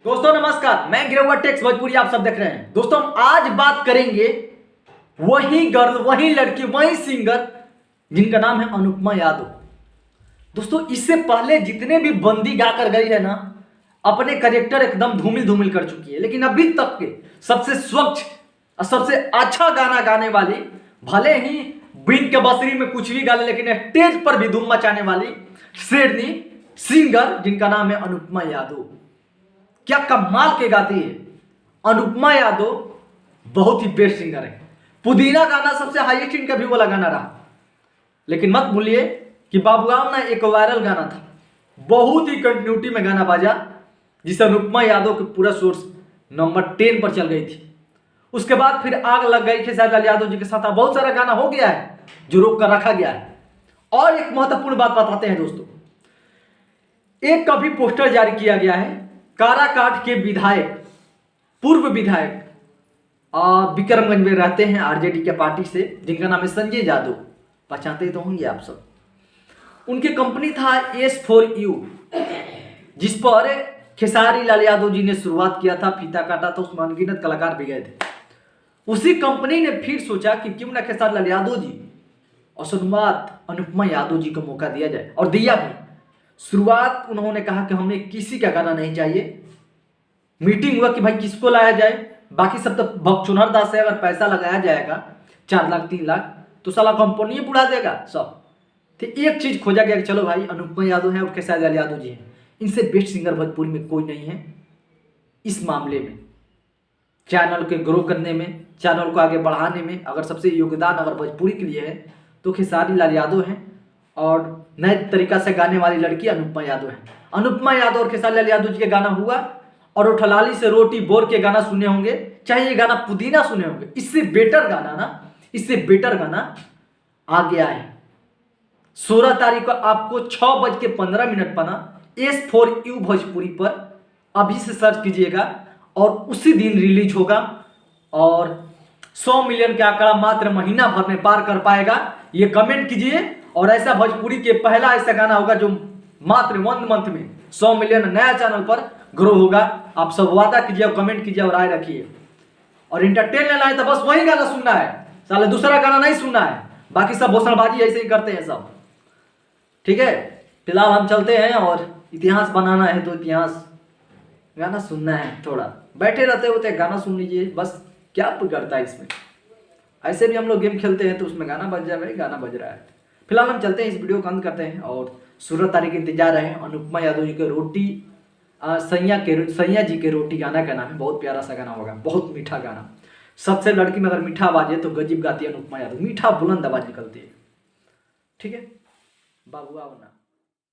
दोस्तों नमस्कार, मैं गिरवा टेक्स भोजपुरी आप सब देख रहे हैं। दोस्तों हम आज बात करेंगे वही गर्ल, वही लड़की, वही सिंगर जिनका नाम है अनुपमा यादव। दोस्तों इससे पहले जितने भी बंदी गाकर गई है ना, अपने करेक्टर एकदम धूमिल धूमिल कर चुकी है, लेकिन अभी तक के सबसे स्वच्छ और सबसे अच्छा गाना गाने वाली, भले ही बीन के बसरी में कुछ भी गा ले लेकिन स्टेज पर भी धूम मचाने वाली शेरनी सिंगर जिनका नाम है अनुपमा यादव। क्या कमाल के गाती है अनुपमा यादव, बहुत ही बेस्ट सिंगर है। पुदीना गाना सबसे हाईएस्ट इनका व्यू वाला गाना रहा, लेकिन मत भूलिए कि बाबूराम ना एक वायरल गाना था, बहुत ही कंटिन्यूटी में गाना बाजा, जिसे अनुपमा यादव के पूरा सोर्स नंबर 10 पर चल गई थी। उसके बाद फिर आग लग गई खेसारी लाल यादव जी के साथ। बहुत सारा गाना हो गया है जो रोक कर रखा गया है। और एक महत्वपूर्ण बात बताते हैं दोस्तों, एक का भी पोस्टर जारी किया गया है काराकाट के विधायक, पूर्व विधायक विक्रमगंज में रहते हैं आरजेडी के पार्टी से, जिनका नाम है संजय यादव, पहचानते तो होंगे आप सब। उनकी कंपनी था S4U, जिस पर खेसारी लाल यादव जी ने शुरुआत किया था, फीता काटा था, उसमें अनगिनत कलाकार भी गए थे। उसी कंपनी ने फिर सोचा कि क्यों ना खेसारी लाल यादव जी और शुरुआत अनुपमा यादव जी को मौका दिया जाए, और दिया भी। शुरुआत उन्होंने कहा कि हमें किसी का गाना नहीं चाहिए। मीटिंग हुआ कि भाई किसको लाया जाए, बाकी सब तो भगचुनर दास है, अगर पैसा लगाया जाएगा 4 लाख 3 लाख तो साला कंपनी बुढ़ा देगा सब। तो एक चीज खोजा गया कि चलो भाई अनुपमा यादव है और खेसारी लाल यादव जी हैं, इनसे बेस्ट सिंगर भोजपुरी में कोई नहीं है। इस मामले में चैनल के ग्रो करने में, चैनल को आगे बढ़ाने में अगर सबसे योगदान अगर भोजपुरी के लिए है तो खेसारी लाल यादव हैं, और नए तरीका से गाने वाली लड़की अनुपमा यादव है। अनुपमा यादव और खेसारी लाल यादव जी के गाना हुआ, और उठलाली से रोटी बोर के गाना सुने होंगे, चाहे ये गाना पुदीना सुने होंगे, इससे बेटर गाना ना, इससे बेटर गाना आ गया है। 16 तारीख को आपको 6:15 पर ना S4U भोजपुरी पर अभी से सर्च कीजिएगा, और उसी दिन रिलीज होगा। और 100 मिलियन का आंकड़ा मात्र महीना भर में पार कर पाएगा, ये कमेंट कीजिए। और ऐसा भोजपुरी के पहला ऐसा गाना होगा जो मात्र 1 मंथ में 100 मिलियन नया चैनल पर ग्रो होगा। आप सब वादा कीजिए और कमेंट कीजिए और राय रखिए। और इंटरटेन लेना है तो बस वही गाना सुनना है, साले दूसरा गाना नहीं सुनना है। बाकी सब भोसड़बाजी ऐसे ही करते हैं सब, ठीक है। फिलहाल हम चलते हैं, और इतिहास बनाना है तो इतिहास गाना सुनना है। थोड़ा बैठे रहते होते गाना सुन लीजिए, बस क्या बिगड़ता है इसमें। ऐसे भी हम लोग गेम खेलते हैं तो उसमें गाना बज जाए, भाई गाना बज रहा है। फिलहाल हम चलते हैं, इस वीडियो को अंत करते हैं, और 16 तारीख इंतजार है। अनुपमा यादव जी के रोटी, सैया जी के रोटी गाना का नाम है, बहुत प्यारा सा गाना होगा, बहुत मीठा गाना। सबसे लड़की में अगर मीठा आवाज है तो गजब गाती है अनुपमा यादव, मीठा बुलंद आवाज निकलती है, ठीक है। बाबू आवना।